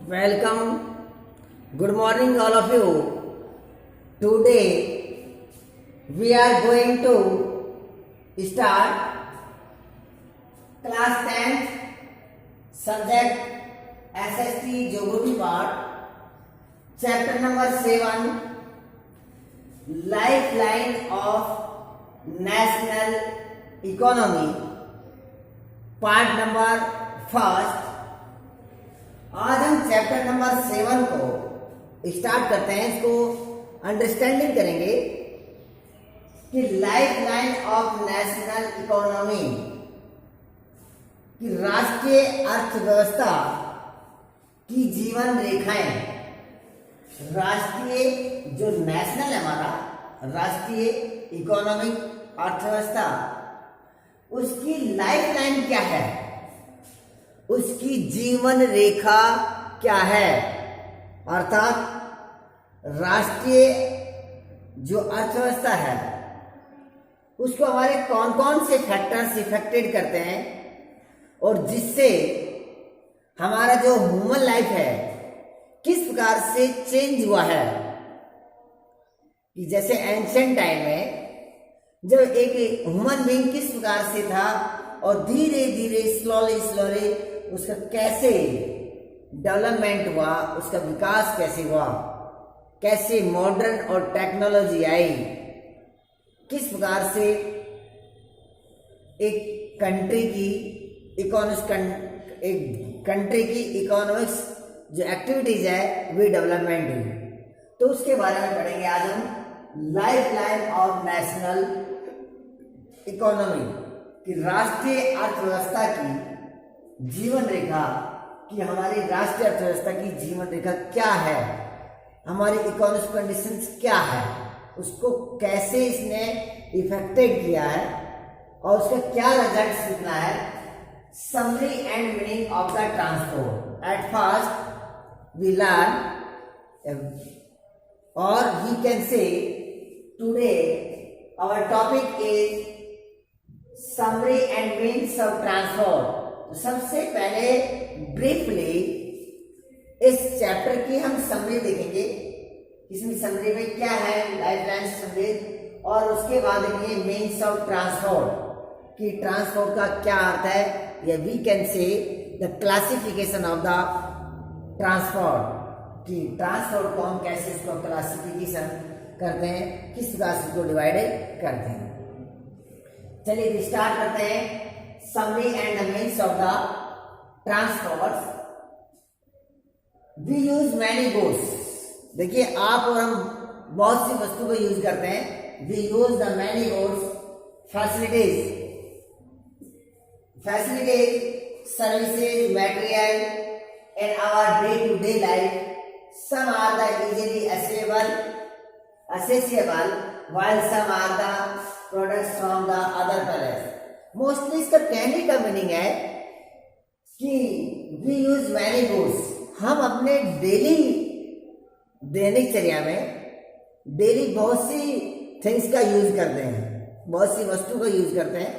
Welcome. Good morning, all of you. Today we are going to start class 10th subject SST Geography part, chapter number 7, Lifeline of National Economy, part number 1st. आज हम chapter number 7 को start करते हैं। इसको understanding करेंगे कि life line of national economy, कि राष्ट्रीय अर्थव्यवस्था की जीवन रेखाएं, राष्ट्रीय जो नेशनल है हमारा राष्ट्रीय इकोनॉमिक अर्थव्यवस्था, उसकी लाइफ लाइन क्या है, उसकी जीवन रेखा क्या है, अर्थात राष्ट्रीय जो अर्थव्यवस्था है उसको हमारे कौन कौन से फैक्टर्स इफेक्टेड करते हैं और जिससे हमारा जो ह्यूमन लाइफ है किस प्रकार से चेंज हुआ है। कि जैसे एंशिएंट टाइम में जब एक ह्यूमन बीइंग किस प्रकार से था और धीरे धीरे स्लोली उसका कैसे डेवलपमेंट हुआ, उसका विकास कैसे हुआ, कैसे मॉडर्न और टेक्नोलॉजी आई, किस प्रकार से एक कंट्री की इकोनॉमिक्स जो एक्टिविटीज है वे डेवलपमेंट हुई। तो उसके बारे में पढ़ेंगे आज हम, life line of national economy, कि राष्ट्रीय अर्थव्यवस्था की जीवन रेखा, कि हमारी राष्ट्रीय अर्थव्यवस्था की जीवन रेखा क्या है, हमारी इकोनॉमिक कंडीशंस क्या है, उसको कैसे इसने इफेक्टेड किया है और उसका क्या रिजल्ट निकला है। Summary and meaning of the transport. At first we learn और we can say today our topic is summary and means of transport. सबसे पहले ब्रीफली इस चैप्टर की हम समरी देखेंगे, इसमें समरी में क्या है, लाइफ लाइन समरी, और उसके बाद देखेंगे मीन्स ऑफ ट्रांसपोर्ट, कि ट्रांसपोर्ट का क्या अर्थ है, या we can say the classification of the transport, कि ट्रांसपोर्ट को हम कैसे इसको क्लासिफिकेशन करते हैं, किस प्रकार से इसको डिवाइडेड करते हैं। चलिए स्टार्ट करते हैं। Summary and the means of the transports. We use many goods. देखिए आप और हम बहुत सी वस्तु को यूज करते हैं। We use the many goods, facilities, services, material in our day-to-day life. Some are the easily accessible, while some are the products from the other places. Mostly इसका कहने का मीनिंग है कि वी यूज मैनी गुड्स, हम अपने daily दैनिक चर्या में daily बहुत सी थिंग्स का यूज करते हैं, बहुत सी वस्तु का यूज करते हैं,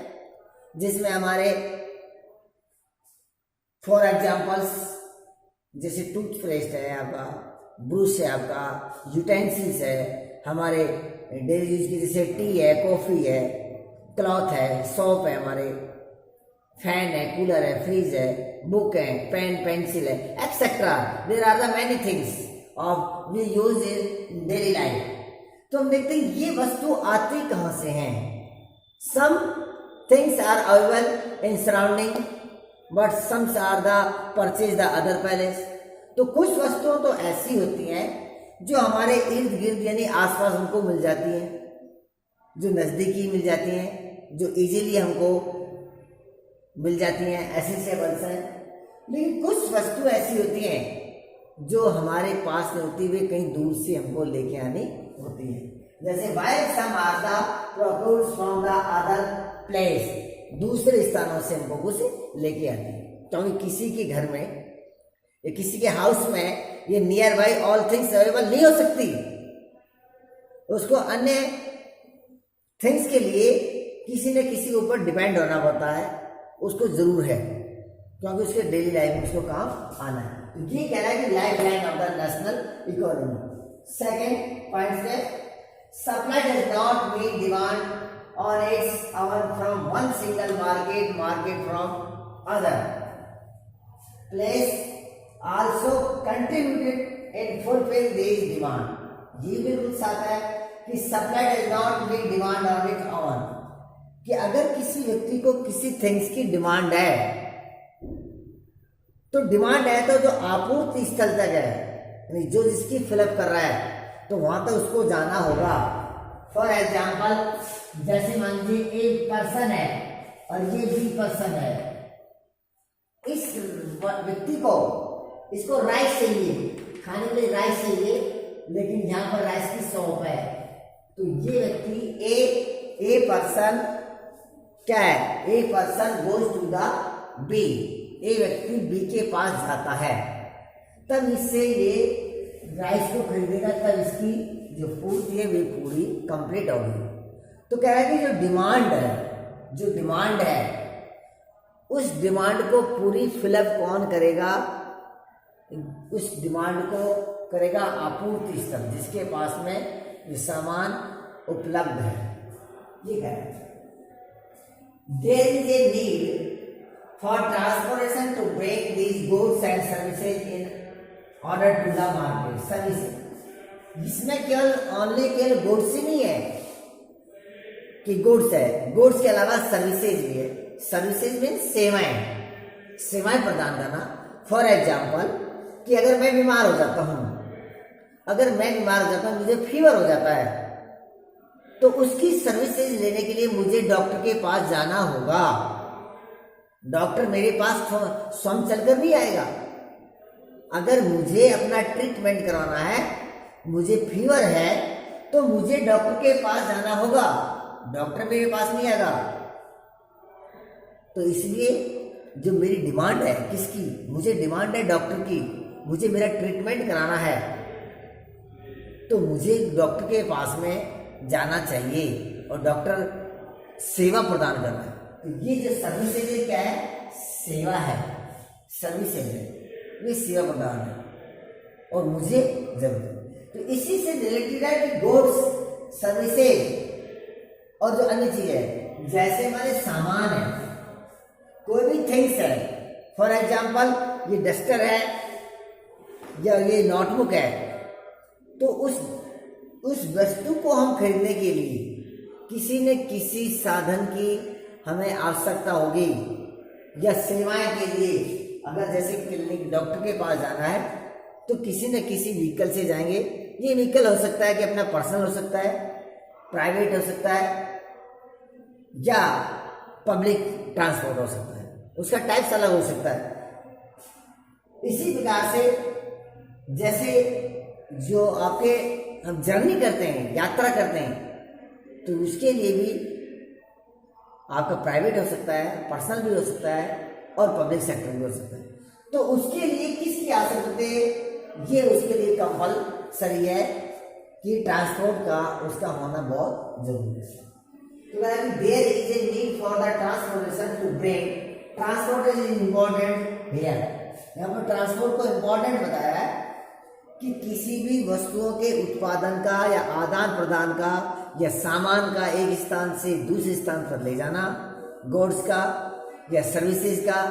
जिसमें हमारे फॉर एग्जांपल्स जैसे टूथपेस्ट है आपका, ब्रश है आपका, यूटेंसिल्स है हमारे डेली यूज की, जैसे टी है, कॉफी है, क्लॉथ है, सोप है, हमारे फैन है, कूलर है, फ्रिज है, बुक है, पेन पेंसिल है, etcetera. There are the many things of we use in daily life. तो हम देखते हैं ये वस्तु आती कहां से हैं। Some things are available in surrounding but some are the purchase the other palace. तो कुछ वस्तुएं तो ऐसी होती हैं जो हमारे इर्द गिर्द यानी आसपास हमको मिल जाती हैं, जो नज़दीकी मिल जाती हैं, जो इजीली हमको मिल जाती हैं, एसेंशियल्स हैं। लेकिन कुछ वस्तु ऐसी होती हैं जो हमारे पास में होती हुई कहीं दूर से हमको लेके आनी होती है। जैसे while some are the procured from the other place, दूसरे स्थानों से हमको कुछ लेके आती है। क्योंकि किसी के घर में या किसी के हाउस में ये near by all things available नहीं हो सकती, उसको अन्य थिंग्स के लिए किसी न किसी के ऊपर डिपेंड होना पड़ता है, उसको जरूर है। क्योंकि उसके डेली लाइफ में उसको काम आना है। तो ये कह रहा है कि life line of the national economy. Second point है, supply does not meet demand on its own from one single market from other place also contributed in fulfil this demand. ये भी रूल्स आता है कि supply does not meet demand on its own, कि अगर किसी व्यक्ति को किसी थिंग्स की डिमांड है, तो डिमांड है तो जो आपूर्ति स्थल तक है, यानी जो जिसकी फिलअप कर रहा है, तो वहां तक उसको जाना होगा। फॉर एग्जाम्पल, जैसे मान लीजिए एक पर्सन है और ये बी पर्सन है, इस व्यक्ति को इसको राइस चाहिए, खाने के लिए राइस चाहिए, लेकिन यहाँ पर राइस की शॉप है, तो ये व्यक्ति ए पर्सन क्या है, a person goes to the B, a व्यक्ति बी के पास जाता है, तब इससे ये राइस को खरीदेगा, तब इसकी जो पूर्ति है वे पूरी कंप्लीट होगी। तो कह रहा है कि जो डिमांड है उस डिमांड को पूरी फिलअप कौन करेगा, उस डिमांड को करेगा आपूर्ति स्थल, जिसके पास में ये सामान उपलब्ध है। ये कह रहा है there is a need for transportation to bring these goods and services in order to the market services, जिसमें केवल गुड्स ही नहीं है कि गुड्स है, गुड्स के अलावा सर्विसेज भी है। सर्विसेज मीन सेवाएं प्रदान करना। फॉर एग्जाम्पल, कि अगर मैं बीमार हो जाता हूँ, मुझे फीवर हो जाता है, तो उसकी सर्विसेज लेने के लिए मुझे डॉक्टर के पास जाना होगा। डॉक्टर मेरे पास स्वयं चलकर नहीं आएगा। अगर मुझे अपना ट्रीटमेंट करवाना है, मुझे फीवर है, तो मुझे डॉक्टर के पास जाना होगा, डॉक्टर मेरे पास नहीं आएगा। तो इसलिए जो मेरी डिमांड है, किसकी, मुझे डिमांड है डॉक्टर की, मुझे मेरा ट्रीटमेंट कराना है, तो मुझे डॉक्टर के पास में जाना चाहिए और डॉक्टर सेवा प्रदान करना है। तो ये जो सर्विसेज क्या है, सेवा है, सर्विसेज है, ये सेवा प्रदान है और मुझे जरूरत है। तो इसी से रिलेटेड है कि गुड्स, सर्विसेज और जो अन्य चीज है, जैसे हमारे सामान है, कोई भी थिंग्स है, फॉर एग्जाम्पल ये डस्टर है या ये नोटबुक है, तो उस वस्तु को हम खरीदने के लिए किसी न किसी साधन की हमें आवश्यकता होगी, या सेवाएं के लिए अगर जैसे क्लिनिक डॉक्टर के पास जाना है, तो किसी न किसी व्हीकल से जाएंगे। ये व्हीकल हो सकता है कि अपना पर्सनल हो सकता है, प्राइवेट हो सकता है, या पब्लिक ट्रांसपोर्ट हो सकता है, उसका टाइप्स अलग हो सकता है। इसी प्रकार से जैसे जो आपके हम जर्नी करते हैं, यात्रा करते हैं, तो उसके लिए भी आपका प्राइवेट हो सकता है, पर्सनल भी हो सकता है और पब्लिक सेक्टर भी हो सकता है। तो उसके लिए किसकी आवश्यकता है, ये उसके लिए कंपलसरी है कि ट्रांसपोर्ट का उसका होना बहुत जरूरी है। तो there is a need for the transportation to bring, transport is important here. यहाँ पर ट्रांसपोर्ट को इम्पोर्टेंट बताया है कि किसी भी वस्तुओं के उत्पादन का या आदान प्रदान का या सामान का एक स्थान से दूसरे स्थान पर ले जाना, गुड्स का या सर्विसेज का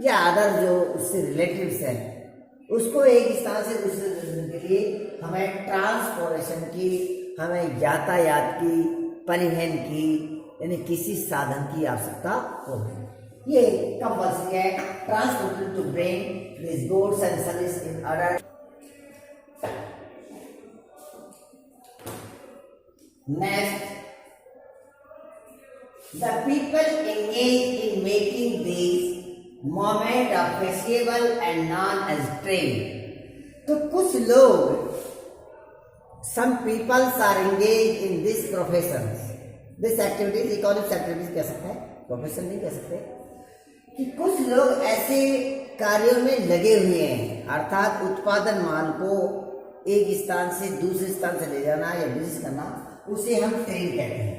या अदर जो उससे रिलेटिव्स है, उसको एक स्थान से दूसरे के लिए हमें ट्रांसपोर्टेशन की, हमें यातायात की, परिवहन की, यानी किसी साधन की आवश्यकता होगी। ये कंपल्सरी है, transported to bring this goods and service in order. Next, the people engaged in making these moment of festival and known as trade. तो कुछ लोग, some people are engaged in this professions, this activities, economic activities कह सकते हैं, profession नहीं कह सकते, कि कुछ लोग ऐसे कार्यों में लगे हुए हैं, अर्थात उत्पादन माल को एक स्थान से दूसरे स्थान से ले जाना या बिजनेस करना, उसे हम ट्रेड कहते हैं।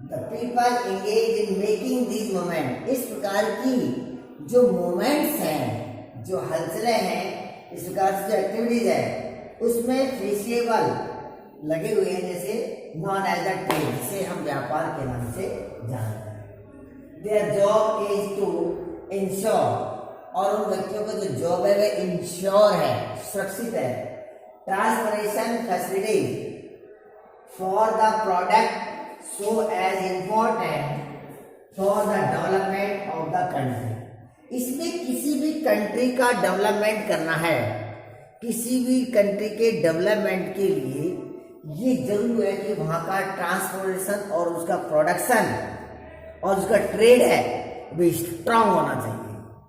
The people engage in making this moment, इस प्रकार की जो मूवमेंट्स हैं, जो हलचलें हैं, इस प्रकार से जो एक्टिविटीज है उसमें फीसिबल लगे हुए हैं, जैसे नॉन एज अ ट्रेड, जिसे हम व्यापार के नाम से जानते हैं। Their job is to ensure, और उन व्यक्तियों का जो जॉब है वह इंश्योर है, सुरक्षित है, transportation facilities for the product so as important for the development of the country. इसमें किसी भी कंट्री का डेवलपमेंट करना है, किसी भी कंट्री के डेवलपमेंट के लिए ये जरूर है कि वहां का ट्रांसपोर्टेशन और उसका प्रोडक्शन और उसका ट्रेड है वो स्ट्रांग होना चाहिए।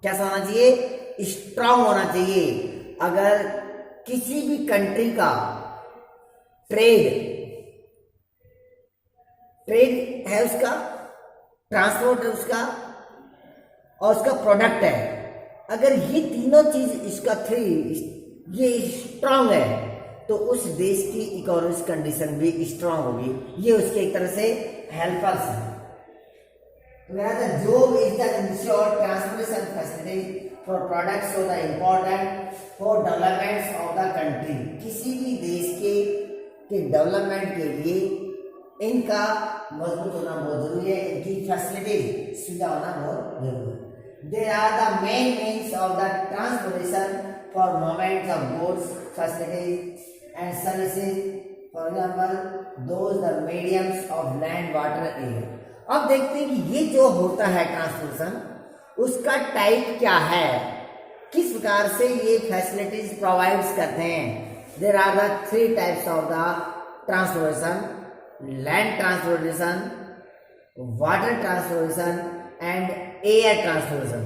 कैसा होना चाहिए? स्ट्रांग होना चाहिए। अगर किसी भी कंट्री का ट्रेड है, उसका ट्रांसपोर्ट है उसका, और उसका प्रोडक्ट है, अगर ये तीनों चीज इसका ये स्ट्रांग है तो उस देश की इकोनॉमिक कंडीशन भी स्ट्रांग होगी। ये उसके एक तरह से हेल्पर्स है। Job is the ensure transportation facility for products for the important for development of the country. किसी भी देश के डेवलपमेंट के लिए इनका मजबूत होना बहुत जरूरी है, इनकी फैसिलिटी सुविधा होना बहुत जरूरी है। They are the main means of the transportation for movement of goods, facilities and services, for example those the mediums of land, water, air. अब देखते हैं कि ये जो होता है ट्रांसपोर्टेशन, उसका टाइप क्या है, किस प्रकार से ये फैसिलिटीज प्रोवाइड्स करते हैं। There are the 3 types of the transportation: land transportation, water transportation and air transportation.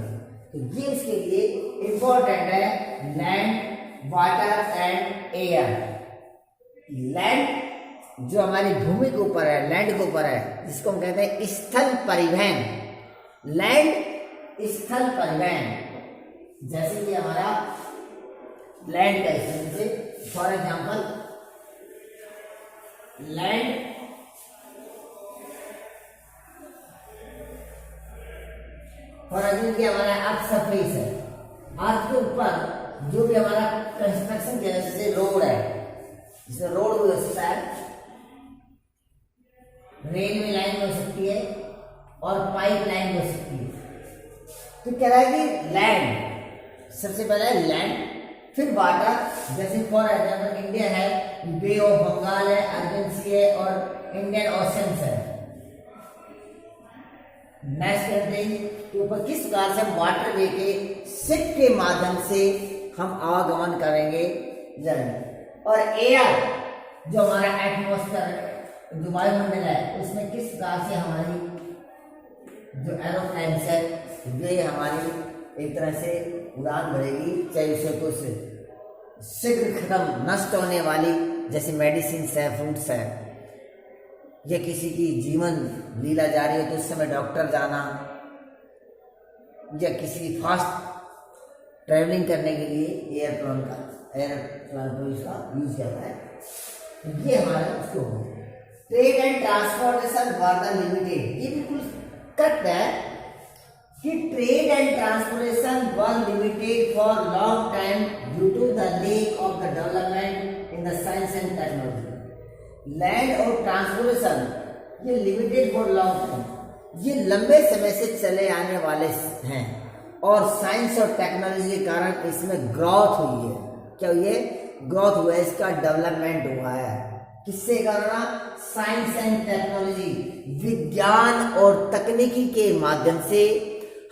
तो ये इसके लिए इंपॉर्टेंट है, land, water and air. Land जो हमारी भूमि के ऊपर है, लैंड के ऊपर है, जिसको हम कहते हैं स्थल परिवहन। लैंड स्थल परिवहन, जैसे कि हमारा लैंड का जैसे for example land for example कि हमारा अर्थ सरफेस है, अर्थ के ऊपर जो भी हमारा कंस्ट्रक्शन किया जैसे रोड है, जैसे रोड हो सकता है, रेलवे लाइन हो सकती है और पाइप लाइन हो सकती है। तो कह रहा है कि लैंड सबसे पहले है लैंड, फिर वाटर, जैसे फॉर एग्जाम्पल इंडिया है, बे ऑफ बंगाल है, अरबियन सी है और इंडियन ओशन है। नेक्स्ट कंट्री के ऊपर किस प्रकार से हम वाटर वे के शिप के माध्यम से हम आवागमन करेंगे जर्नी। और एयर जो हमारा एटमॉस्फेयर जो वायुमंडल है, उसमें किस प्रकार से हमारी जो एरोप्लेन है वे हमारी एक तरह से उड़ान भरेगी, चाहे उसे कुछ शीघ्र खत्म नष्ट होने वाली जैसे मेडिसिन है, फ्रूट्स है, या किसी की जीवन लीला जा रही है तो उस समय डॉक्टर जाना, या किसी फास्ट ट्रैवलिंग करने के लिए एयरप्लेन का यूज करता है। ये हमारा उसको trade and transportation were the limited. ये बिल्कुल करेक्ट है कि trade and transportation were limited for long time due to the lack of the development in the science and technology. Land और ट्रांसपोर्टेशन ये लिमिटेड फॉर लॉन्ग टाइम, ये लंबे समय से चले आने वाले हैं और साइंस और टेक्नोलॉजी के कारण इसमें ग्रोथ हुई है। क्या हुई है? ग्रोथ हुआ है, इसका डेवलपमेंट हुआ है। किससे कारण? साइंस एंड टेक्नोलॉजी, विज्ञान और तकनीकी के माध्यम से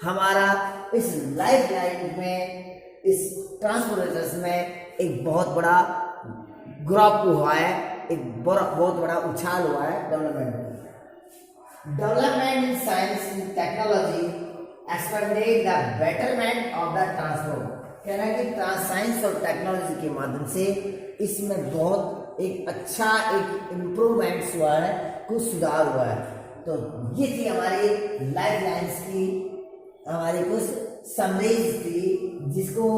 हमारा इस लाइफ लाइन में, इस ट्रांसपोर्टेशन में एक बहुत बड़ा ग्रोथ हुआ है, एक बहुत बड़ा उछाल हुआ है डेवलपमेंट में। Development in science and technology expanded the betterment of the transport. कहना है कि साइंस और टेक्नोलॉजी के माध्यम से इसमें बहुत एक अच्छा एक इम्प्रूवमेंट्स हुआ है, कुछ सुधार हुआ है। तो ये थी हमारी लाइफ लाइन्स की हमारी कुछ समरीज थी, जिसको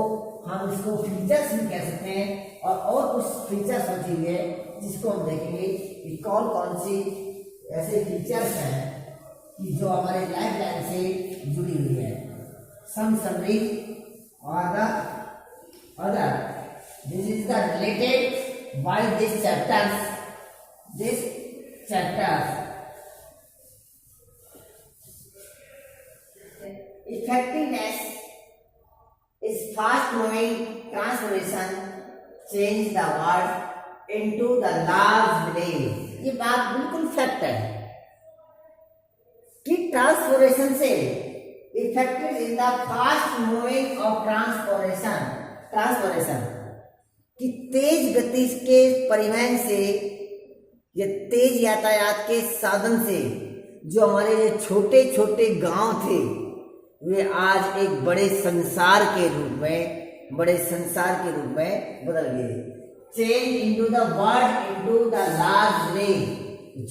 हम इसको फीचर्स भी कह सकते हैं, और कुछ फीचर्स होती हुई है जिसको हम देखेंगे कि कौन कौन सी ऐसे फीचर्स हैं कि जो हमारे लाइफ लाइन से जुड़ी हुई है। some summaries or the other. This is the related by this chapters. This chapters. Effectiveness is fast moving transformation change the world into the large village. ये बात बिल्कुल फैक्ट है कि ट्रांसफॉर्मेशन से effective in the fast moving of transformation कि तेज गति के परिवहन से या तेज यातायात के साधन से जो हमारे ये छोटे छोटे गांव थे वे आज एक बड़े संसार के रूप में बदल गए। Change into the world into the large village.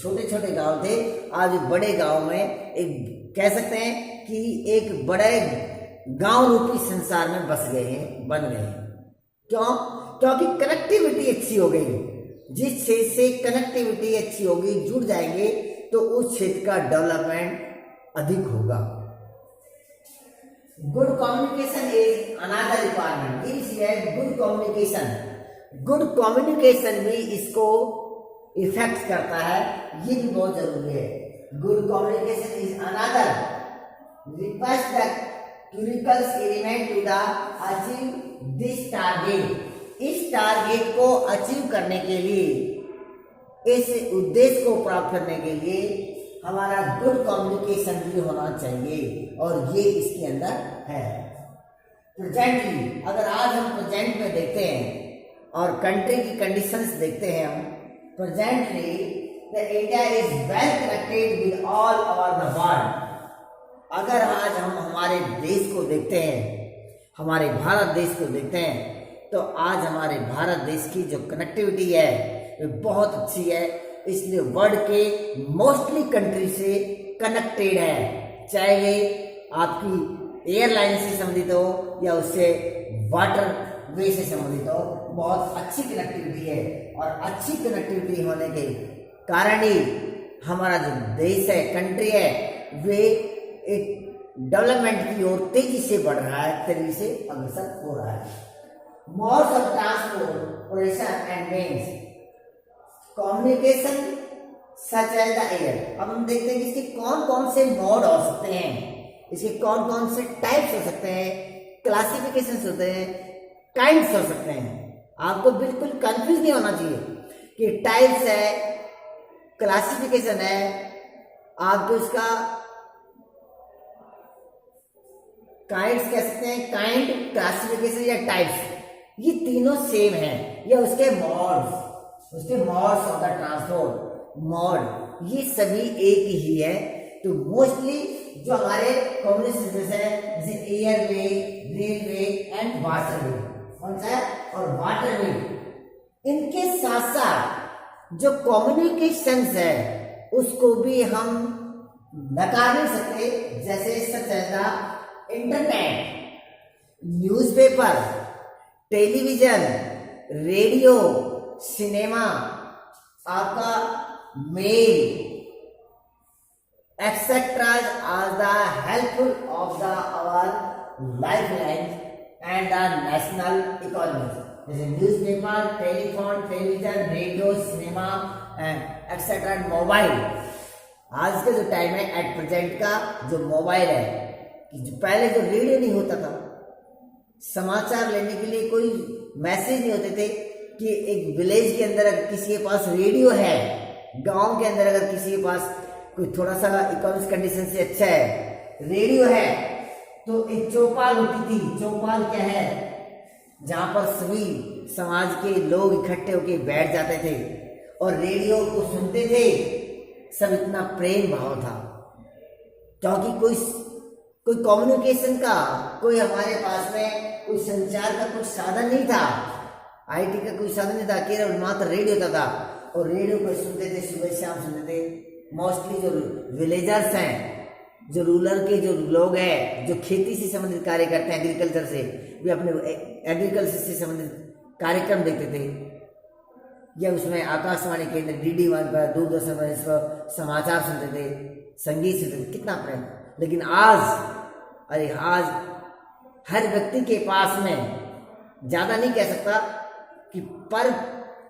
छोटे छोटे गांव थे आज बड़े गांव में एक कह सकते हैं कि एक बड़े गांव रूपी संसार में बन गए हैं। क्यों? क्योंकि कनेक्टिविटी अच्छी हो गई। जिस क्षेत्र से कनेक्टिविटी अच्छी होगी, जुड़ जाएंगे तो उस क्षेत्र का डेवलपमेंट अधिक होगा। Good communication is another requirement. Good communication भी इसको इफेक्ट करता है, ये भी बहुत जरूरी है। Good communication is another request the crucial element to the achieve this target. इस टारगेट को अचीव करने के लिए, इस उद्देश्य को प्राप्त करने के लिए हमारा गुड कम्युनिकेशन भी होना चाहिए और ये इसके अंदर है। प्रेजेंटली अगर आज हम प्रेजेंट में देखते हैं और कंट्री की कंडीशंस देखते हैं, हम presently the India is well connected with all over the world. अगर आज हम हमारे देश को देखते हैं, हमारे भारत देश को देखते हैं, तो आज हमारे भारत देश की जो कनेक्टिविटी है वो बहुत अच्छी है। इसलिए वर्ल्ड के मोस्टली कंट्री से कनेक्टेड है, चाहे वे आपकी एयरलाइन से संबंधित हो या उससे वाटर वे से संबंधित हो। बहुत अच्छी कनेक्टिविटी है और अच्छी कनेक्टिविटी होने के कारण ही हमारा जो देश है, कंट्री है, वे एक डेवलपमेंट की ओर तेजी से बढ़ रहा है, तेजी से अग्रसर हो रहा है। Modes of transportation and means communication such as the air. अब हम देखते हैं कि इसके कौन कौन से मोड हो सकते हैं, इसके कौन कौन से टाइप्स हो सकते हैं, क्लासिफिकेशंस होते हैं, काइंड्स हो सकते हैं। आपको बिल्कुल कंफ्यूज नहीं होना चाहिए कि टाइप्स है, क्लासिफिकेशन है, आपको इसका काइंड्स कह सकते हैं, काइंड, क्लासिफिकेशन या टाइप्स, ये तीनों सेम है। या उसके modes of the transport, mode, ये सभी एक ही है। तो मोस्टली जो हमारे कम्युनिकेशन है जैसे एयरवे, रेलवे एंड वाटरवे, कौन सा है, और वाटरवे, इनके साथ साथ जो कम्युनिकेशंस है उसको भी हम नकार नहीं सकते। जैसे सच है internet, newspaper, television, radio, cinema, आपका mail etcetera are the helpful of the our life line and the national economy. जैसे newspaper, telephone, television, radio, cinema and etcetera mobile. आज का जो टाइम है एट प्रेजेंट का जो mobile है, कि जो पहले जो रेडियो नहीं होता था, समाचार लेने के लिए कोई मैसेज नहीं होते थे कि एक विलेज के अंदर अगर किसी के पास रेडियो है, गांव के अंदर अगर किसी के पास कोई थोड़ा सा इकोनॉमिक कंडीशन से अच्छा है, रेडियो है, तो एक चौपाल होती थी। चौपाल क्या है, जहां पर सभी समाज के लोग इकट्ठे होकर बैठ जाते थे और रेडियो को सुनते थे। सब इतना प्रेम भाव था क्योंकि कोई कम्युनिकेशन का, कोई हमारे पास में कोई संचार का कुछ साधन नहीं था, आईटी का कोई साधन नहीं था, केवल मात्र रेडियो था और रेडियो को सुनते थे, सुबह शाम सुनते थे। मोस्टली जो विलेजर्स हैं, जो रूरल के जो लोग हैं, जो खेती से संबंधित कार्य करते हैं, एग्रीकल्चर से, वे अपने एग्रीकल्चर से संबंधित कार्यक्रम देखते थे या उसमें आकाशवाणी केंद्र DD1 पर, दूरदर्शन पर समाचार सुनते थे, संगीत सुनते थे। कितना प्रेम। लेकिन आज हर व्यक्ति के पास में, ज़्यादा नहीं कह सकता कि पर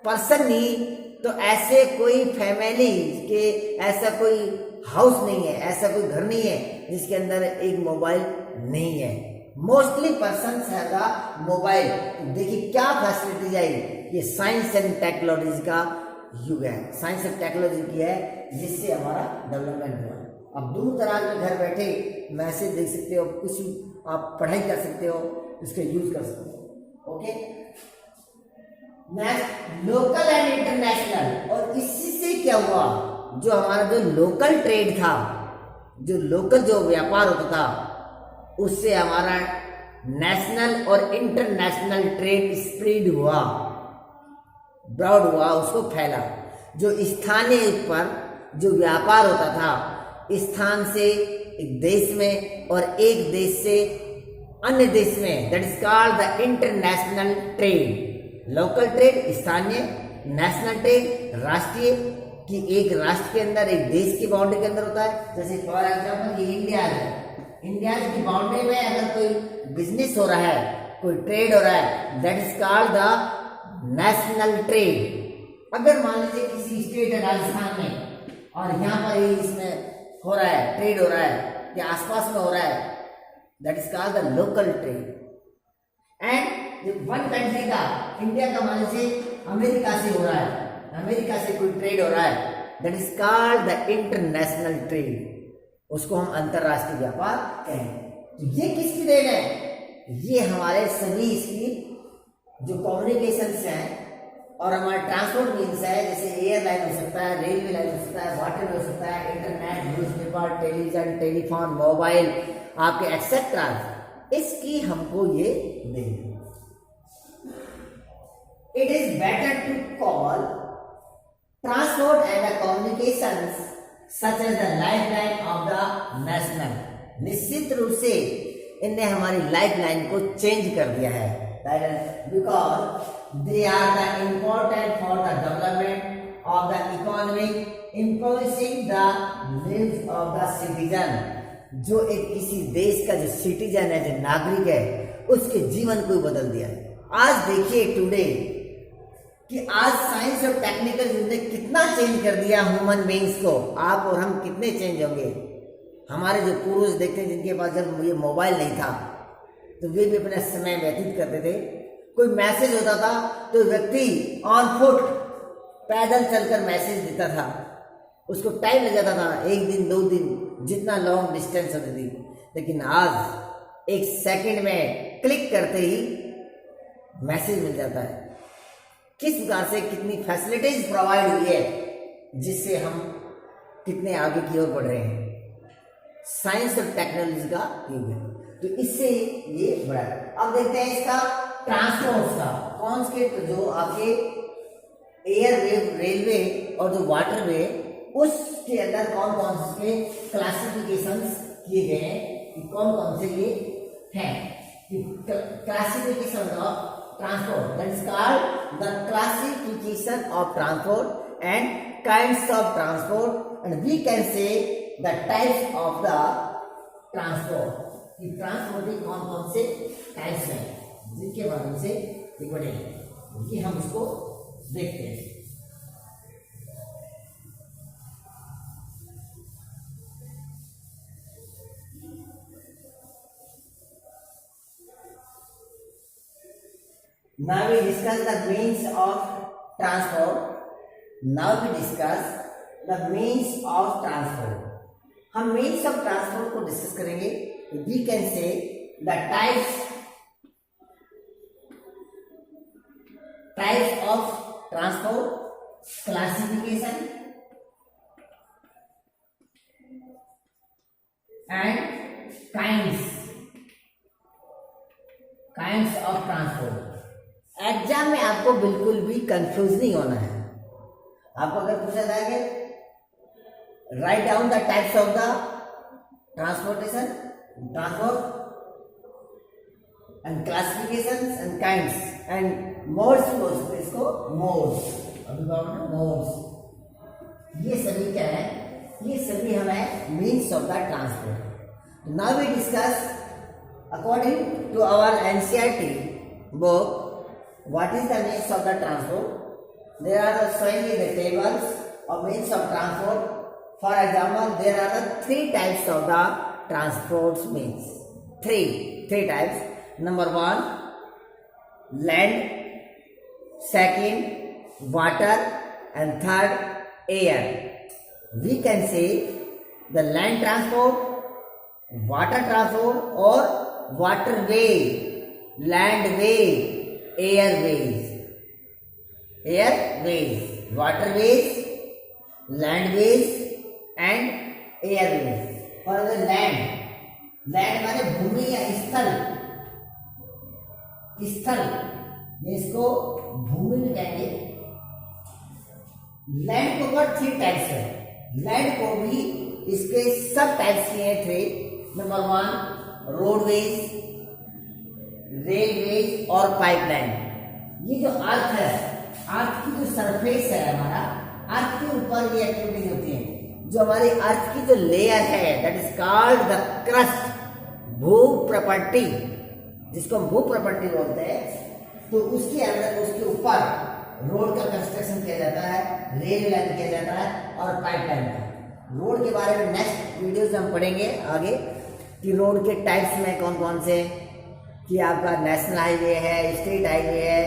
पर्सन नहीं तो ऐसे कोई फैमिली के, ऐसा कोई हाउस नहीं है, ऐसा कोई घर नहीं है जिसके अंदर एक मोबाइल नहीं है। मोस्टली पर्सन है द मोबाइल। देखिए क्या फैसिलिटीज आई, ये साइंस एंड टेक्नोलॉजी का युग है, साइंस एंड टेक्नोलॉजी की है जिससे हमारा डेवलपमेंट हुआ। अब दूर दराज में घर बैठे मैसेज देख सकते हो, कुछ आप पढ़ाई कर सकते हो, इसका यूज कर सकते हो। Okay, next local and international. और इससे क्या हुआ, जो हमारा जो लोकल ट्रेड था, जो लोकल जो व्यापार होता था, उससे हमारा नेशनल और इंटरनेशनल ट्रेड स्प्रेड हुआ, ब्रॉड हुआ, उसको फैला। जो स्थानीय पर जो व्यापार होता था, स्थान से एक देश में और एक देश से अन्य देश में, that is called the international trade. Local trade स्थानीय, नेशनल ट्रेड राष्ट्रीय, कि एक राष्ट्र के अंदर, एक देश की बाउंड्री के अंदर होता है। जैसे फॉर एग्जाम्पल ये इंडिया है, इंडिया की बाउंड्री में अगर कोई बिजनेस हो रहा है, कोई ट्रेड हो रहा है, that is called the national trade. अगर मान लीजिए किसी स्टेट है राजस्थान में और यहाँ पर ही इसमें हो रहा है, ट्रेड हो रहा है या आसपास में हो रहा है, that is called the local trade. And one country का, इंडिया का मान लीजिए अमेरिका से हो रहा है, अमेरिका से कोई ट्रेड हो रहा है, that is called the international trade, उसको हम अंतरराष्ट्रीय व्यापार कहेंगे। तो ये किसकी देन है, ये हमारे सभी इसकी जो कम्युनिकेशंस हैं और हमारा ट्रांसपोर्ट मीन्स है, जैसे एयरलाइन हो सकता है, रेलवे लाइन हो सकता है, वाटर हो सकता है, internet, newspaper, television, telephone, mobile, आपके एक्सेट्रा, इसकी हमको ये then. It is better to call transport and the communications such as the lifeline of the national। निश्चित रूप से इनने हमारी लाइफलाइन को चेंज कर दिया है, because they are the important for the development of the economy, influencing the lives of the citizen। जो एक किसी देश का जो सिटीजन है, जो नागरिक है, उसके जीवन को बदल दिया है। आज देखिए टुडे कि आज साइंस और टेक्निकल ने कितना चेंज कर दिया ह्यूमन बीइंग्स को। आप और हम कितने चेंज होंगे। हमारे जो पूर्वज देखते हैं, जिनके पास जब ये मोबाइल नहीं था तो वे भी अपना समय व्यतीत करते थे। कोई मैसेज होता था तो व्यक्ति ऑन फुट पैदल चलकर मैसेज देता था, उसको टाइम लग जाता था, 1 दिन 2 दिन, जितना लॉन्ग डिस्टेंस होती थी। लेकिन आज 1 सेकंड में क्लिक करते ही मैसेज मिल जाता है। किस प्रकार से कितनी फैसिलिटीज प्रोवाइड हुई है, जिससे हम कितने आगे की ओर बढ़ रहे हैं। साइंस और टेक्नोलॉजी का युग है, तो इससे ये बढ़ा है। अब देखते हैं इसका ट्रांसपोर्ट का, कौन से जो आपके एयरवे, रेलवे और जो वाटरवे, उसके अंदर कौन कौन से क्लासिफिकेशंस किए गए हैं, कि कौन कौन से ये हैं। Classification of transport, that is called the classification of transport and kinds of transport, and we can say the types of the transport। कि ट्रांसपोर्ट के कौन कौन से टाइप्स हैं, जिनके बारे से ये पढ़ेंगे, ये हम उसको देखते हैं। Now we discuss the means of transport। Now we discuss the means of transport। हम means of transport को डिस्कस करेंगे। We can say the types of transport, classification and kinds of transport। Exam में आपको बिल्कुल भी confuse नहीं होना है। आपको अगर पूछा जाए कि write down the types of the transportation, transport and classification and kinds and modes, इसको मोड्स, ये सभी क्या है, ये सभी हमें means of the transport. Now we discuss According to our NCERT book, what is the means of the transport? There are showing the tables of means of transport. For example, there are the three types of the transport means. Three types. Number one, land. Second, water. And third, air. We can say the land transport, water transport or waterway, landway, airways, waterways, landways and airways. For the land माने भूमि या स्थल, इसको भूमि में कहेंगे। Land को ऊपर three types है। Land को भी इसके सब टाइप्स किए हैं three. Number one, roadways, railways और पाइपलाइन। ये जो अर्थ है, अर्थ की जो सरफेस है हमारा, अर्थ के ऊपर ये एक्टिविटीज होती है। जो हमारी अर्थ की जो लेयर है, that is called the crust, भू प्रॉपर्टी, जिसको हम भू प्रॉपर्टी बोलते हैं। तो उसके अंदर, उसके ऊपर रोड का कंस्ट्रक्शन किया जाता है, रेल लाइन किया जाता है और पाइपलाइन का। रोड के बारे में नेक्स्ट वीडियोस में हम पढ़ेंगे आगे कि रोड के टाइप्स में कौन कौन से, कि आपका नेशनल हाईवे है, स्टेट हाईवे है,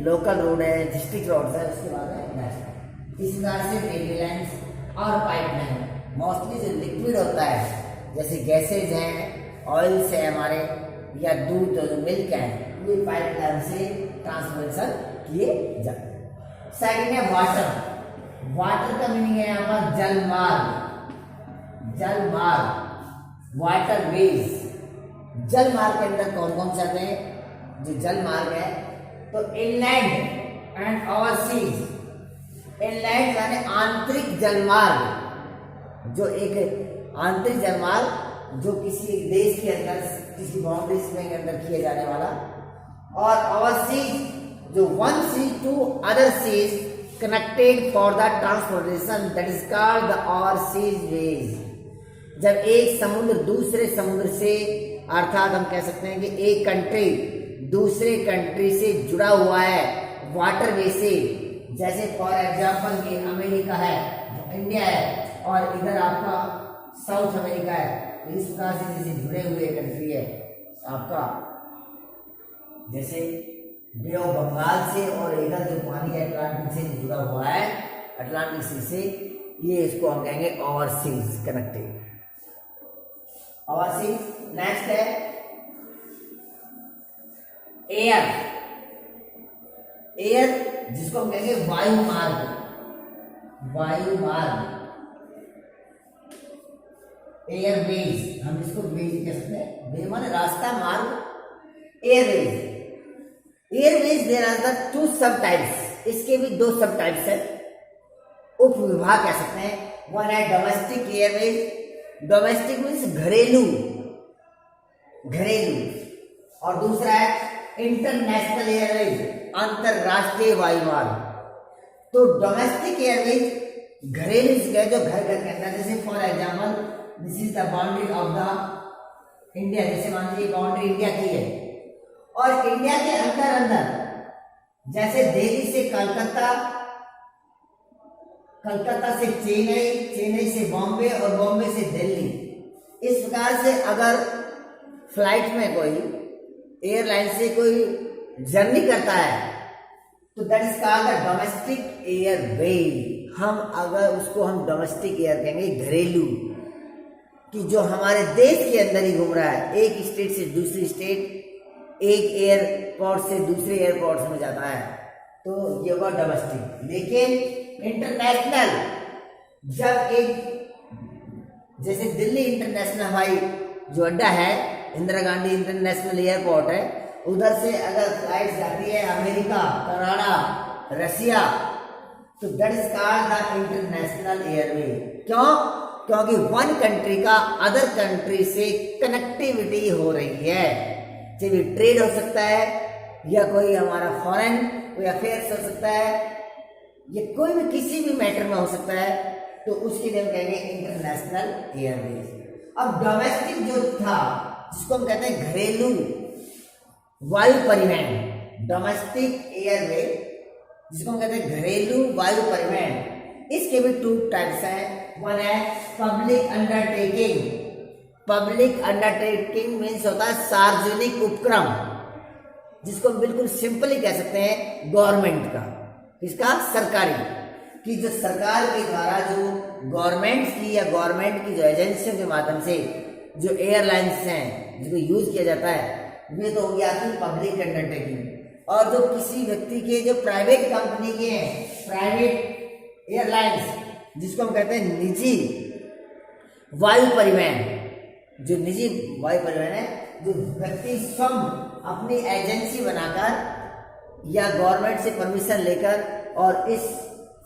लोकल रोड है, डिस्ट्रिक्ट रोड है, उसके बाद में नेशनल। इस प्रकार से रेलवे लाइन और पाइपलाइन मोस्टली जो लिक्विड होता है, जैसे गैसेज हैं, ऑयल्स है हमारे, या दूध जो मिल्क है, ये पाइपलाइन से ट्रांसमिशन किए जाते हैं। सेकंड है वाटर। वाटर का मीनिंग है यहाँ पर जलमार्ग, वाटरवेज। जलमार्ग के अंदर कौन कौन से आते हैं? जो जलमार्ग है तो इनलैंड एंड ओवरसीज। इनलैंड यानी आंतरिक जलमार्ग, जो एक आंतरिक जलमार्ग जो किसी देश के अंदर, किसी बाउंड्रीज के अंदर किया जाने वाला। और ओवरसीज जो one sea to other seas connected for the transportation, that is called the overseas ways. जब एक समुद्र दूसरे समुद्र से, अर्थात हम कह सकते हैं कि एक कंट्री दूसरे कंट्री से जुड़ा हुआ है वाटरवे से, जैसे फॉर एग्जांपल ये अमेरिका है, इंडिया है, और इधर आपका साउथ अमेरिका है। इस प्रकार से जैसे जुड़े हुए कंट्री है आपका, जैसे बे ऑफ बंगाल से, और इधर जो पानी है अटलांटिक से जुड़ा हुआ है, अटलांटिक सी से, ये इसको हम कहेंगे ओवरसीज कनेक्टेड, ओवरसीज। नेक्स्ट है एयर। एयर जिसको हम कहेंगे वायुमार्ग, एयरवेज, हम इसको वेज कह सकते हैं। वे माने रास्ता, मार्ग, airways. Airways there are the two sub types. इसके भी दो सब टाइप्स है, उप विभाग कह सकते हैं। वन है डोमेस्टिक एयरवेज। डोमेस्टिक मीन्स घरेलू, और दूसरा है इंटरनेशनल एयरवेज, अंतरराष्ट्रीय वायुमार्ग। तो डोमेस्टिक एयरवेज घरेलू जगह, जो घर के अंदर, जैसे for example this is the boundary of the India. जैसे मान लीजिए बाउंड्री इंडिया की है, और इंडिया के अंदर जैसे दिल्ली से कलकत्ता, कलकत्ता से चेन्नई, चेन्नई से बॉम्बे, और बॉम्बे से दिल्ली। इस प्रकार से अगर फ्लाइट में कोई एयरलाइन से कोई जर्नी करता है तो that is called the domestic airway. हम अगर उसको हम डोमेस्टिक एयर कहेंगे, घरेलू, कि जो हमारे देश के अंदर ही घूम रहा है, एक स्टेट से दूसरी स्टेट, एक एयरपोर्ट से दूसरे एयरपोर्ट में जाता है, तो ये हुआ डोमेस्टिक। लेकिन इंटरनेशनल, जब एक, जैसे दिल्ली इंटरनेशनल हवाई जो अड्डा है, इंदिरा गांधी इंटरनेशनल एयरपोर्ट है, उधर से अगर फ्लाइट जाती है अमेरिका, कनाडा, रसिया, तो that is called the international airway. क्यों? क्योंकि वन कंट्री का अदर कंट्री से कनेक्टिविटी हो रही है। चाहे ट्रेड हो सकता है, या कोई हमारा फॉरेन कोई अफेयर्स हो सकता है, ये कोई भी किसी भी मैटर में हो सकता है, तो उसके लिए हम कहेंगे इंटरनेशनल एयरवेज। अब डोमेस्टिक जो था जिसको हम कहते हैं घरेलू वायु परिवहन, डोमेस्टिक एयरवे, जिसको हम कहते हैं घरेलू वायु परिवहन, इसके भी 2 टाइप्स हैं। वन है public undertaking. Public undertaking means होता है सार्वजनिक उपक्रम, जिसको हम बिल्कुल सिंपली कह सकते हैं गवर्नमेंट का, इसका सरकारी, कि जो सरकार के द्वारा जो गवर्नमेंट की या गवर्नमेंट की जो एजेंसियों के माध्यम से जो एयरलाइंस हैं जिनको यूज किया जाता है, वे तो हो गया कि पब्लिक अंडरटेकिंग। और जो किसी व्यक्ति के जो प्राइवेट कंपनी के हैं, प्राइवेट एयरलाइंस, जिसको हम कहते हैं निजी वायु परिवहन, जो निजी वायु परिवहन है, जो व्यक्ति स्वयं अपनी एजेंसी बनाकर या गवर्नमेंट से परमिशन लेकर और इस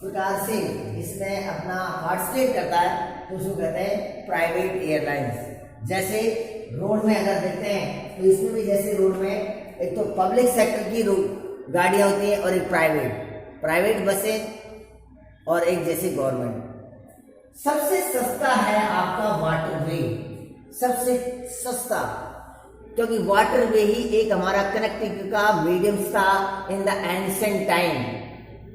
प्रकार से इसमें अपना पार्टिसिपेट करता है, तो उसको कहते हैं प्राइवेट एयरलाइंस। जैसे रोड में अगर देखते हैं तो इसमें भी जैसे रोड में एक तो पब्लिक सेक्टर की गाड़ियां होती हैं और एक प्राइवेट बसें और एक जैसे गवर्नमेंट। सबसे सस्ता है आपका वाटरवे, सबसे सस्ता, क्योंकि वाटरवे ही एक हमारा कनेक्टिविटी का मीडियम था इन द एंशिएंट टाइम।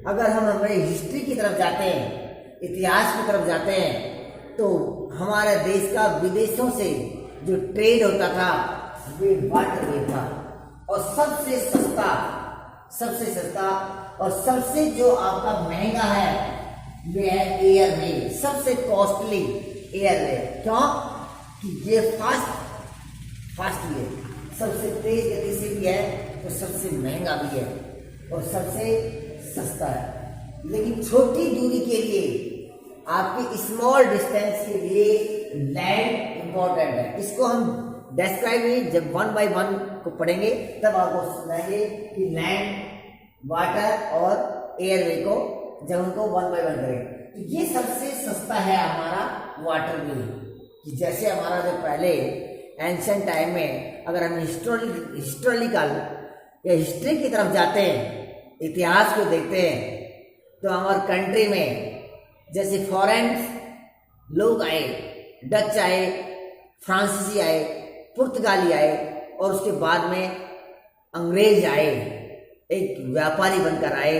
अगर हम हमारे हिस्ट्री की तरफ जाते हैं, इतिहास की तरफ जाते हैं, तो हमारे देश का विदेशों से जो ट्रेड होता था वे वाटरवे था। और सबसे सस्ता और सबसे जो आपका महंगा है वे है एयरवे, सबसे कॉस्टली एयरवे। क्यों? कि ये फास्ट भी है, सबसे तेज गति से भी है, तो सबसे महंगा भी है और सबसे सस्ता है। लेकिन छोटी दूरी के लिए, आपकी स्मॉल डिस्टेंस के लिए लैंड इंपॉर्टेंट है। इसको हम डिस्क्राइब ही जब 1 by 1 को पढ़ेंगे तब आपको समझाएंगे कि लैंड, वाटर और एयरवे को जब उनको 1 by 1 करें, तो ये सबसे सस्ता है हमारा वाटरवे। कि जैसे हमारा जो पहले एंशिएंट टाइम में अगर हम हिस्टोरिकल या हिस्ट्री की तरफ जाते हैं, इतिहास को देखते हैं, तो हमारे कंट्री में जैसे फॉरेन लोग आए, डच आए, फ्रांसीसी आए, पुर्तगाली आए और उसके बाद में अंग्रेज आए, एक व्यापारी बनकर आए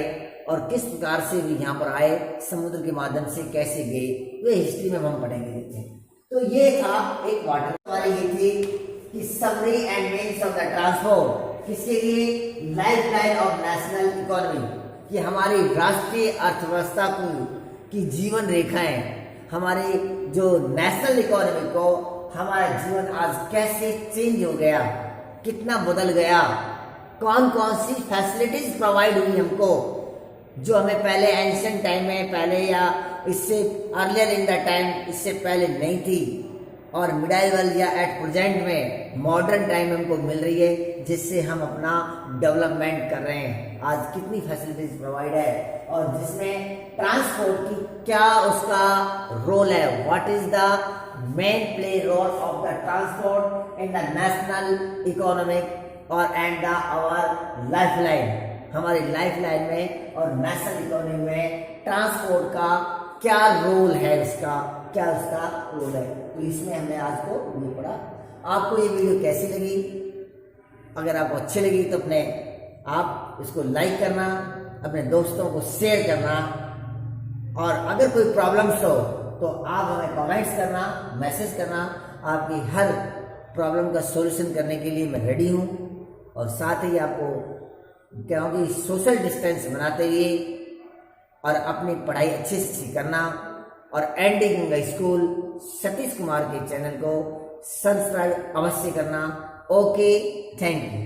और किस प्रकार से भी यहाँ पर आए, समुद्र के माध्यम से कैसे गए, वे हिस्ट्री में हम पढ़ेंगे देखते हैं। तो ये था एक वाटर, हमारी ये थी कि summary and means of the transport, किसके लिए? Life line of national economy, कि हमारी राष्ट्रीय अर्थव्यवस्था की जीवन रेखाएं, हमारी जो नेशनल इकोनॉमी को, हमारा जीवन आज कैसे चेंज हो गया, कितना बदल गया, कौन कौन सी फैसिलिटीज प्रोवाइड हुई हमको, जो हमें पहले एंशिएंट टाइम में, पहले या इससे अर्लियर इन द टाइम, इससे पहले नहीं थी, और मिडाइवल या एट प्रेजेंट में मॉडर्न टाइम हमको मिल रही है, जिससे हम अपना डेवलपमेंट कर रहे हैं। आज कितनी फैसिलिटीज प्रोवाइड है और जिसमें ट्रांसपोर्ट की क्या उसका रोल है, what is the main play role of the transport in the national economic और and the our life line, हमारी लाइफ लाइन में और नेशनल इकोनॉमी में ट्रांसपोर्ट का क्या रोल है, उसका क्या उसका रोल है। तो इसमें हमने आज को ये पढ़ा। आपको ये वीडियो कैसी लगी? अगर आपको अच्छी लगी तो अपने आप इसको लाइक करना, अपने दोस्तों को शेयर करना, और अगर कोई प्रॉब्लम्स हो तो आप हमें कमेंट्स करना, मैसेज करना। आपकी हर प्रॉब्लम का सॉल्यूशन करने के लिए मैं रेडी हूँ। और साथ ही आपको कहूँ कि सोशल डिस्टेंस बनाते हुए और अपनी पढ़ाई अच्छे से करना, और एंडिंग स्कूल सतीश कुमार के चैनल को सब्सक्राइब अवश्य करना। Okay, thank you.